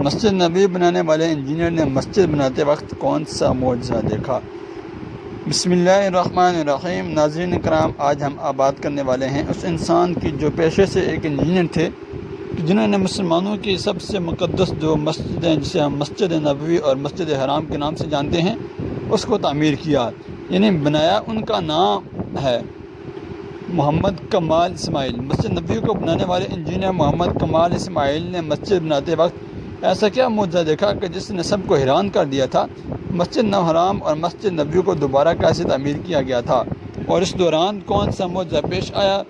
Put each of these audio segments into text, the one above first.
مسجد نبوی بنانے والے انجینئر نے مسجد بناتے وقت کون سا معجزہ دیکھا؟ بسم اللہ الرحمن الرحیم۔ ناظرین کرام، آج ہم بات کرنے والے ہیں اس انسان کی جو پیشے سے ایک انجینئر تھے، جنہوں نے مسلمانوں کی سب سے مقدس دو مسجدیں، جسے ہم مسجد نبوی اور مسجد حرام کے نام سے جانتے ہیں، اس کو تعمیر کیا، یعنی بنایا۔ ان کا نام ہے محمد کمال اسماعیل۔ مسجد نبوی کو بنانے والے انجینئر محمد کمال اسماعیل نے مسجد بناتے وقت ایسا کیا معجزہ دیکھا کہ جس نے سب کو حیران کر دیا تھا۔ مسجد نو حرام اور مسجد نبوی کو دوبارہ کیسے تعمیر کیا گیا تھا اور اس دوران کون سا معجزہ پیش آیا،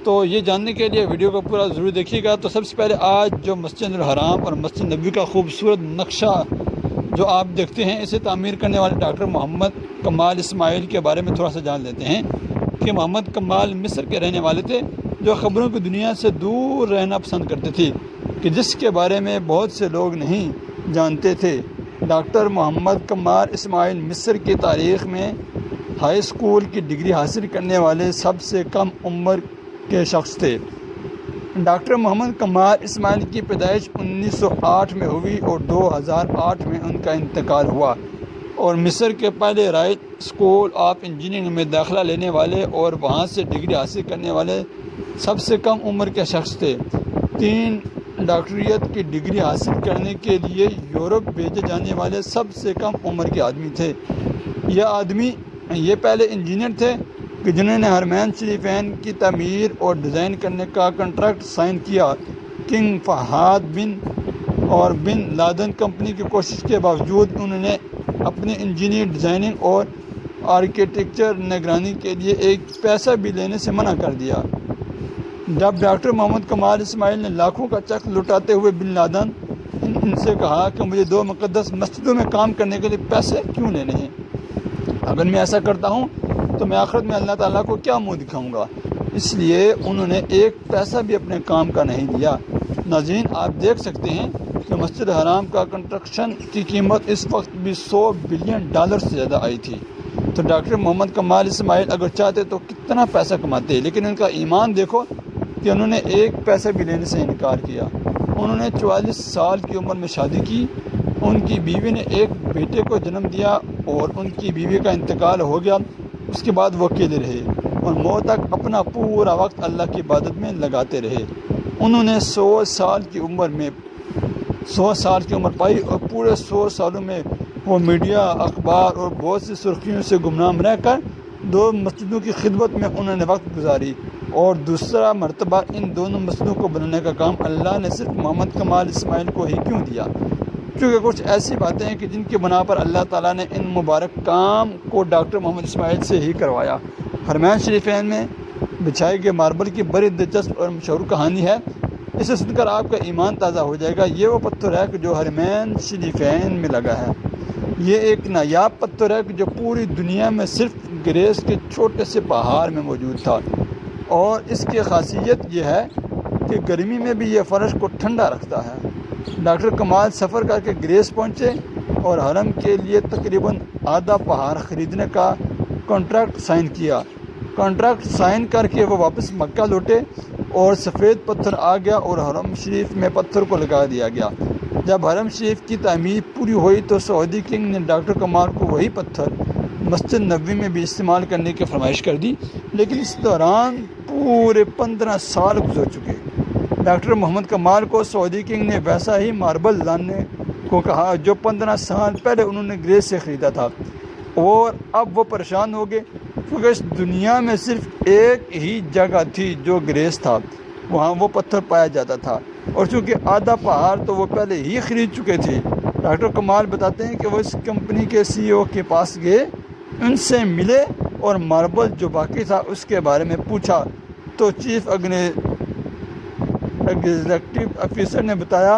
تو یہ جاننے کے لیے ویڈیو کو پورا ضرور دیکھیے گا۔ تو سب سے پہلے آج جو مسجد الحرام اور مسجد نبوی کا خوبصورت نقشہ جو آپ دیکھتے ہیں، اسے تعمیر کرنے والے ڈاکٹر محمد کمال اسماعیل کے بارے میں تھوڑا سا جان لیتے ہیں کہ محمد کمال مصر کے رہنے والے تھے، جو خبروں کی دنیا سے دور رہنا پسند کرتے تھے، کہ جس کے بارے میں بہت سے لوگ نہیں جانتے تھے۔ ڈاکٹر محمد کمال اسماعیل مصر کی تاریخ میں ہائی اسکول کی ڈگری حاصل کرنے والے سب سے کم عمر کے شخص تھے۔ ڈاکٹر محمد کمال اسماعیل کی پیدائش 1908 میں ہوئی اور 2008 میں ان کا انتقال ہوا، اور مصر کے پہلے رائٹ اسکول آف انجینئرنگ میں داخلہ لینے والے اور وہاں سے ڈگری حاصل کرنے والے سب سے کم عمر کے شخص تھے۔ 3 ڈاکٹریٹ کی ڈگری حاصل کرنے کے لیے یورپ بھیجے جانے والے سب سے کم عمر کے آدمی تھے۔ یہ پہلے انجینئر تھے کہ جنہوں نے حرمین شریفین کی تعمیر اور ڈیزائن کرنے کا کنٹریکٹ سائن کیا۔ King Fahd bin Laden company کی کوشش کے باوجود انہوں نے اپنے انجینئر ڈیزائننگ اور آرکیٹیکچر نگرانی کے لیے ایک پیسہ بھی لینے سے منع کر دیا۔ جب ڈاکٹر محمد کمال اسماعیل نے لاکھوں کا چیک لوٹاتے ہوئے بن لادن ان سے کہا کہ مجھے 2 مقدس مسجدوں میں کام کرنے کے لیے پیسے کیوں لینے ہیں؟ اگر میں ایسا کرتا ہوں تو میں آخرت میں اللہ تعالیٰ کو کیا منہ دکھاؤں گا؟ اس لیے انہوں نے ایک پیسہ بھی اپنے کام کا نہیں دیا۔ ناظرین، آپ دیکھ سکتے ہیں کہ مسجد حرام کا کنسٹرکشن کی قیمت اس وقت بھی $100 بلین سے زیادہ آئی تھی۔ تو ڈاکٹر محمد کمال اسماعیل اگر چاہتے تو کتنا پیسہ کماتے، لیکن ان کا ایمان دیکھو کہ انہوں نے ایک پیسہ بھی لینے سے انکار کیا۔ انہوں نے 44 سال کی عمر میں شادی کی۔ ان کی بیوی نے ایک بیٹے کو جنم دیا اور ان کی بیوی کا انتقال ہو گیا۔ اس کے بعد وہ اکیلے رہے اور موت تک اپنا پورا وقت اللہ کی عبادت میں لگاتے رہے۔ انہوں نے 100 سال کی عمر پائی اور پورے 100 سالوں میں وہ میڈیا، اخبار اور بہت سی سرخیوں سے گمنام رہ کر 2 مسجدوں کی خدمت میں انہوں نے وقت گزاری، اور دوسرا مرتبہ ان دونوں مسجدوں کو بنانے کا کام اللہ نے صرف محمد کمال اسماعیل کو ہی کیوں دیا؟ کیونکہ کچھ ایسی باتیں ہیں کہ جن کی بنا پر اللہ تعالیٰ نے ان مبارک کام کو ڈاکٹر محمد اسماعیل سے ہی کروایا۔ حرمین شریفین میں بچھائے گئے ماربل کی بڑی دلچسپ اور مشہور کہانی ہے، اسے سن کر آپ کا ایمان تازہ ہو جائے گا۔ یہ وہ پتھر ہے کہ جو حرمین شریفین میں لگا ہے۔ یہ ایک نایاب پتھر ہے کہ جو پوری دنیا میں صرف گریس کے چھوٹے سے پہاڑ میں موجود تھا، اور اس کی خاصیت یہ ہے کہ گرمی میں بھی یہ فرش کو ٹھنڈا رکھتا ہے۔ ڈاکٹر کمال سفر کر کے گریس پہنچے اور حرم کے لیے تقریباً آدھا پہاڑ خریدنے کا کانٹریکٹ سائن کیا۔ کانٹریکٹ سائن کر کے وہ واپس مکہ لوٹے اور سفید پتھر آ گیا اور حرم شریف میں پتھر کو لگا دیا گیا۔ جب حرم شریف کی تعمیر پوری ہوئی تو سعودی کنگ نے ڈاکٹر کمال کو وہی پتھر مسجد نبوی میں بھی استعمال کرنے کی فرمائش کر دی، لیکن اس دوران پورے 15 سال گزر چکے۔ ڈاکٹر محمد کمال کو سعودی کنگ نے ویسا ہی ماربل لانے کو کہا جو 15 سال پہلے انہوں نے گریس سے خریدا تھا، اور اب وہ پریشان ہو گئے کیونکہ اس دنیا میں صرف ایک ہی جگہ تھی جو گریس تھا، وہاں وہ پتھر پایا جاتا تھا، اور چونکہ آدھا پہاڑ تو وہ پہلے ہی خرید چکے تھے۔ ڈاکٹر کمال بتاتے ہیں کہ وہ اس کمپنی کے CEO کے پاس گئے، ان سے ملے اور ماربل جو باقی تھا اس کے بارے میں پوچھا، تو چیف ایگزیکٹو آفیسر نے بتایا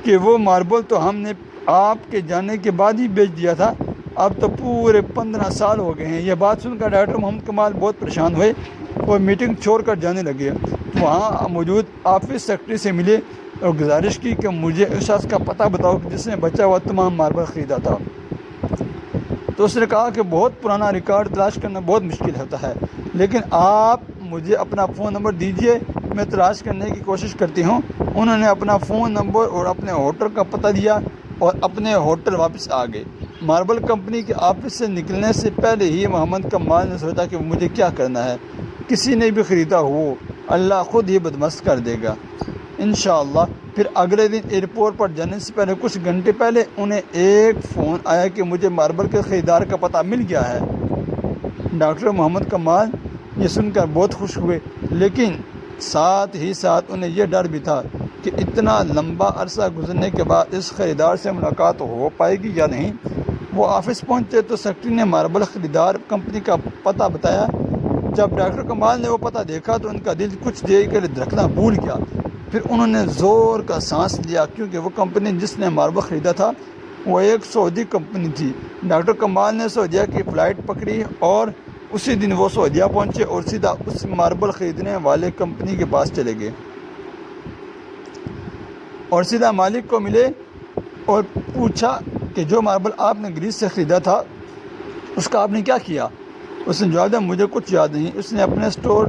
کہ وہ ماربل تو ہم نے آپ کے جانے کے بعد ہی بیچ دیا تھا، اب تو پورے 15 سال ہو گئے ہیں۔ یہ بات سن کر ڈاکٹر محمد کمال بہت پریشان ہوئے اور میٹنگ چھوڑ کر جانے لگے۔ وہاں موجود آفس سیکرٹری سے ملے اور گزارش کی کہ مجھے اس شخص کا پتہ بتاؤ جس نے بچا ہوا تمام ماربل خریدا تھا۔ تو اس نے کہا کہ بہت پرانا ریکارڈ تلاش کرنا بہت مشکل ہوتا ہے، لیکن آپ مجھے اپنا فون نمبر دیجئے میں تلاش کرنے کی کوشش کرتی ہوں۔ انہوں نے اپنا فون نمبر اور اپنے ہوٹل کا پتہ دیا اور اپنے ہوٹل واپس آ گئے۔ ماربل کمپنی کے آفس سے نکلنے سے پہلے ہی محمد کمال نے سوچا کہ مجھے کیا کرنا ہے، کسی نے بھی خریدا ہو اللہ خود ہی بدمست کر دے گا انشاءاللہ۔ پھر اگلے دن ایئرپورٹ پر جانے سے پہلے کچھ گھنٹے پہلے انہیں ایک فون آیا کہ مجھے ماربل کے خریدار کا پتہ مل گیا ہے۔ ڈاکٹر محمد کمال یہ سن کر بہت خوش ہوئے، لیکن ساتھ ہی ساتھ انہیں یہ ڈر بھی تھا کہ اتنا لمبا عرصہ گزرنے کے بعد اس خریدار سے ملاقات ہو پائے گی یا نہیں۔ وہ آفس پہنچے تو سیکرٹری نے ماربل خریدار کمپنی کا پتہ بتایا۔ جب ڈاکٹر کمال نے وہ پتہ دیکھا تو ان کا دل کچھ دیر کے لیے دھڑکنا بھول گیا۔ پھر انہوں نے زور کا سانس لیا، کیونکہ وہ کمپنی جس نے ماربل خریدا تھا وہ ایک سعودی کمپنی تھی۔ ڈاکٹر کمال نے سعودیہ کی فلائٹ پکڑی اور اسی دن وہ سعودیہ پہنچے اور سیدھا اس ماربل خریدنے والے کمپنی کے پاس چلے گئے اور سیدھا مالک کو ملے اور پوچھا کہ جو ماربل آپ نے گریس سے خریدا تھا اس کا آپ نے کیا کیا؟ اس نے جواب دیا مجھے کچھ یاد نہیں۔ اس نے اپنے اسٹور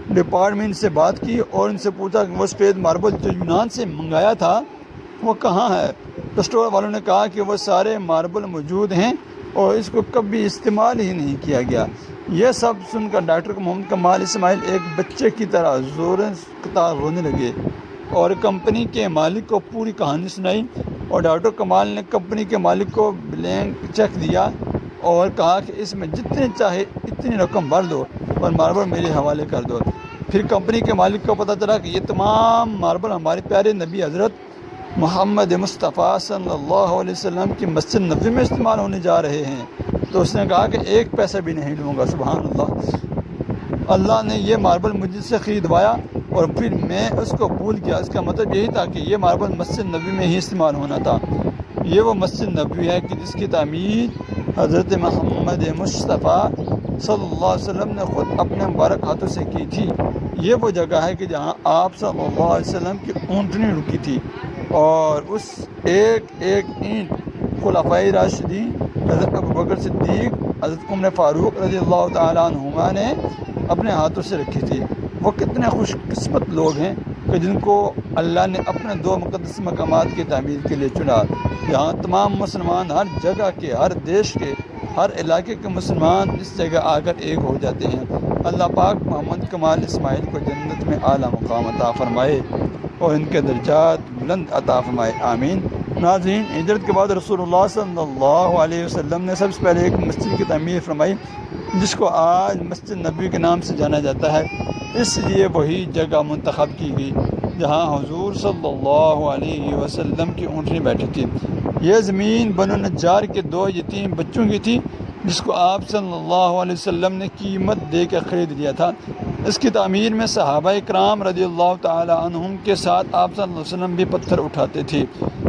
ڈپارٹمنٹ سے بات کی اور ان سے پوچھا کہ وہ سفید ماربل جو یونان سے منگایا تھا وہ کہاں ہے؟ تو اسٹور والوں نے کہا کہ وہ سارے ماربل موجود ہیں اور اس کو کبھی استعمال ہی نہیں کیا گیا۔ یہ سب سن کر ڈاکٹر محمد کمال اسماعیل ایک بچے کی طرح زور قطار رونے لگے اور کمپنی کے مالک کو پوری کہانی سنائی، اور ڈاکٹر کمال نے کمپنی کے مالک کو بلینک چیک دیا اور کہا کہ اس میں جتنے چاہے اتنی رقم بھر دو اور ماربل میرے حوالے کر دو۔ پھر کمپنی کے مالک کو پتہ چلا کہ یہ تمام ماربل ہمارے پیارے نبی حضرت محمد مصطفیٰ صلی اللہ علیہ وسلم کی مسجد نبوی میں استعمال ہونے جا رہے ہیں۔ تو اس نے کہا کہ ایک پیسہ بھی نہیں لوں گا۔ سبحان اللہ، اللہ نے یہ ماربل مجھ سے خریدوایا اور پھر میں اس کو بھول گیا۔ اس کا مطلب یہی تھا کہ یہ ماربل مسجد نبوی میں ہی استعمال ہونا تھا۔ یہ وہ مسجد نبوی ہے کہ جس کی تعمیر حضرت محمد مصطفیٰ صلی اللہ علیہ وسلم نے خود اپنے مبارک ہاتھوں سے کی تھی۔ یہ وہ جگہ ہے کہ جہاں آپ صلی اللہ علیہ وسلم کی اونٹنی رکی تھی، اور اس ایک ایک اینٹ خلفائے راشدین حضرت ابوبکر صدیق، حضرت عمر فاروق رضی اللہ تعالیٰ عنہما نے اپنے ہاتھوں سے رکھی تھی۔ وہ کتنے خوش قسمت لوگ ہیں کہ جن کو اللہ نے اپنے دو مقدس مقامات کی تعمیر کے لیے چنا، جہاں تمام مسلمان ہر جگہ کے، ہر دیش کے، ہر علاقے کے مسلمان اس جگہ آ کر ایک ہو جاتے ہیں۔ اللہ پاک محمد کمال اسماعیل کو جنت میں اعلیٰ مقام عطا فرمائے اور ان کے درجات بلند عطا فرمائے، آمین۔ ناظرین، ہجرت کے بعد رسول اللہ صلی اللہ علیہ وسلم نے سب سے پہلے ایک مسجد کی تعمیر فرمائی جس کو آج مسجد نبوی کے نام سے جانا جاتا ہے۔ اس لیے وہی جگہ منتخب کی گئی جہاں حضور صلی اللہ علیہ وسلم کی اونٹنی بیٹھی تھی۔ یہ زمین بنو نجار کے دو یتیم بچوں کی تھی جس کو آپ صلی اللہ علیہ وسلم نے قیمت دے کے خرید لیا تھا۔ اس کی تعمیر میں صحابہ کرام رضی اللہ تعالی عنہم کے ساتھ آپ صلی اللہ علیہ وسلم بھی پتھر اٹھاتے تھے۔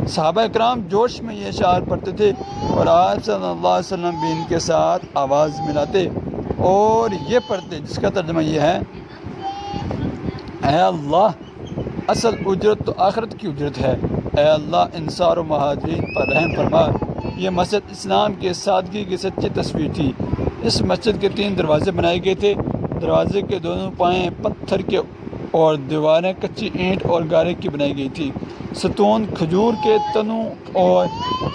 صحابہ کرام جوش میں یہ اشعار پڑھتے تھے اور آپ صلی اللہ علیہ وسلم بھی ان کے ساتھ آواز ملاتے اور یہ پڑھتے، جس کا ترجمہ یہ ہے، اے اللہ، اصل اجرت تو آخرت کی اجرت ہے، اے اللہ انصار و مہاجرین پر رحم فرما۔ یہ مسجد اسلام کے سادگی کی سچی تصویر تھی۔ اس مسجد کے 3 دروازے بنائے گئے تھے۔ دروازے کے دونوں پائیں پتھر کے اور دیواریں کچی اینٹ اور گارے کی بنائی گئی تھی۔ ستون کھجور کے تنوں اور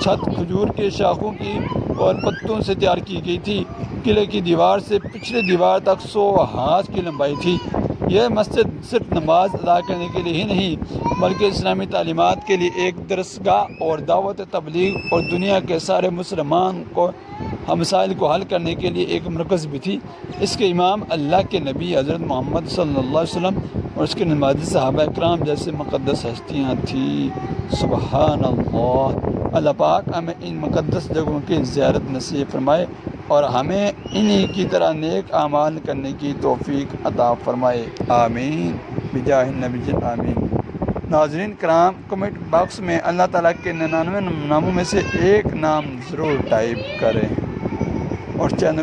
چھت کھجور کے شاخوں کی اور پتوں سے تیار کی گئی تھی۔ قلعے کی دیوار سے پچھلی دیوار تک 100 ہاتھ کی لمبائی تھی۔ یہ مسجد صرف نماز ادا کرنے کے لیے ہی نہیں بلکہ اسلامی تعلیمات کے لیے ایک درسگاہ اور دعوت تبلیغ اور دنیا کے سارے مسلمان کو مسائل کو حل کرنے کے لیے ایک مرکز بھی تھی۔ اس کے امام اللہ کے نبی حضرت محمد صلی اللہ علیہ وسلم اور اس کے نمازی صحابہ کرام جیسے مقدس ہستیاں تھیں۔ سبحان اللہ۔ اللہ پاک ہمیں ان مقدس جگہوں کی زیارت نصیب فرمائے اور ہمیں انہی کی طرح نیک اعمال کرنے کی توفیق عطا فرمائے، آمین بجاہ النبی، آمین۔ ناظرین کرام، کمنٹ باکس میں اللہ تعالیٰ کے 99 ناموں میں سے ایک نام ضرور ٹائپ کریں اور چینل